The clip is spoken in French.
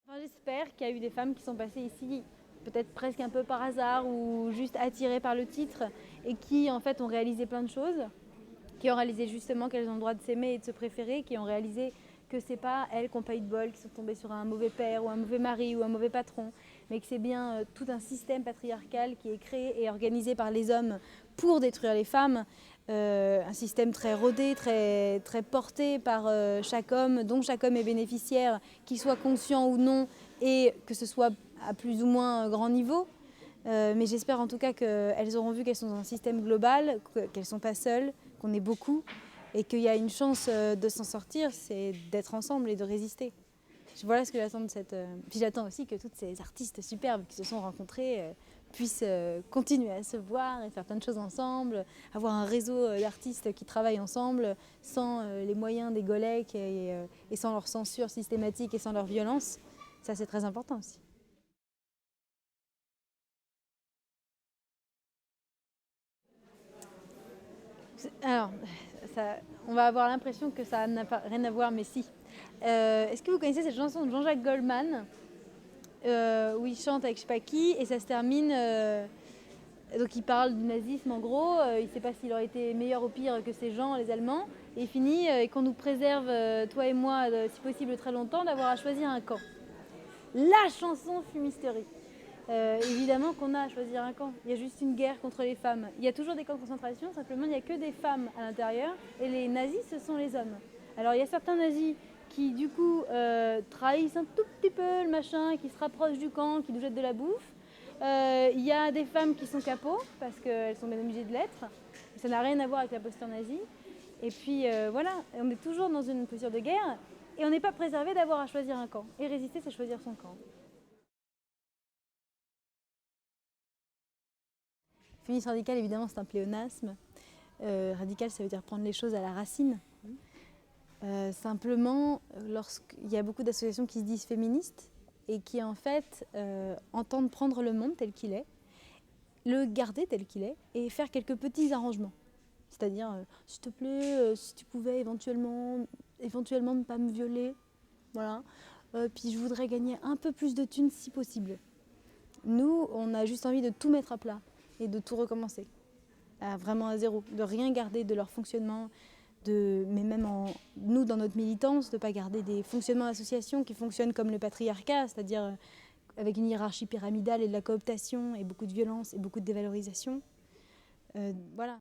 Enfin, j'espère qu'il y a eu des femmes qui sont passées ici, peut-être presque un peu par hasard ou juste attirées par le titre et qui en fait ont réalisé plein de choses, qui ont réalisé justement qu'elles ont le droit de s'aimer et de se préférer, qui ont réalisé que c'est pas elles qui n'ont pas eu de bol, qui sont tombées sur un mauvais père ou un mauvais mari ou un mauvais patron, mais que c'est bien tout un système patriarcal qui est créé et organisé par les hommes pour détruire les femmes. Un système très rodé, très porté par chaque homme, dont chaque homme est bénéficiaire, qu'il soit conscient ou non, et que ce soit à plus ou moins grand niveau. Mais j'espère en tout cas qu'elles auront vu qu'elles sont dans un système global, qu'elles ne sont pas seules, qu'on est beaucoup, et qu'il y a une chance de s'en sortir, c'est d'être ensemble et de résister. Voilà ce que j'attends de cette... Puis j'attends aussi que toutes ces artistes superbes qui se sont rencontrées puissent continuer à se voir et faire plein de choses ensemble, avoir un réseau d'artistes qui travaillent ensemble sans les moyens des Golek et sans leur censure systématique et sans leur violence. Ça, c'est très important aussi. Alors, on va avoir l'impression que ça n'a rien à voir, mais si. Est-ce que vous connaissez cette chanson de Jean-Jacques Goldman où il chante avec je sais pas qui et ça se termine... donc il parle du nazisme en gros, il ne sait pas s'il aurait été meilleur ou pire que ces gens, les Allemands, et il finit et qu'on nous préserve, toi et moi, si possible très longtemps, d'avoir à choisir un camp. La chanson fumisterie. Évidemment qu'on a à choisir un camp. Il y a juste une guerre contre les femmes. Il y a toujours des camps de concentration, simplement il n'y a que des femmes à l'intérieur et les nazis, ce sont les hommes. Alors il y a certains nazis qui du coup trahissent un tout petit peu le machin, qui se rapprochent du camp, qui nous jettent de la bouffe. Il y a des femmes qui sont capots parce qu'elles sont bien obligées de l'être. Ça n'a rien à voir avec la posture nazie. Et puis voilà, on est toujours dans une posture de guerre et on n'est pas préservé d'avoir à choisir un camp. Et résister, c'est choisir son camp. Féminisme radical, évidemment, c'est un pléonasme. Radical, ça veut dire prendre les choses à la racine. Simplement, lorsqu'il y a beaucoup d'associations qui se disent féministes et qui, en fait, entendent prendre le monde tel qu'il est, le garder tel qu'il est et faire quelques petits arrangements. C'est-à-dire, s'il te plaît, si tu pouvais éventuellement ne pas me violer, voilà. Puis je voudrais gagner un peu plus de thunes si possible. Nous, on a juste envie de tout mettre à plat et de tout recommencer, vraiment à zéro, de rien garder de leur fonctionnement, mais même nous, dans notre militance, de ne pas garder des fonctionnements d'associations qui fonctionnent comme le patriarcat, c'est-à-dire avec une hiérarchie pyramidale et de la cooptation et beaucoup de violence et beaucoup de dévalorisation. Voilà.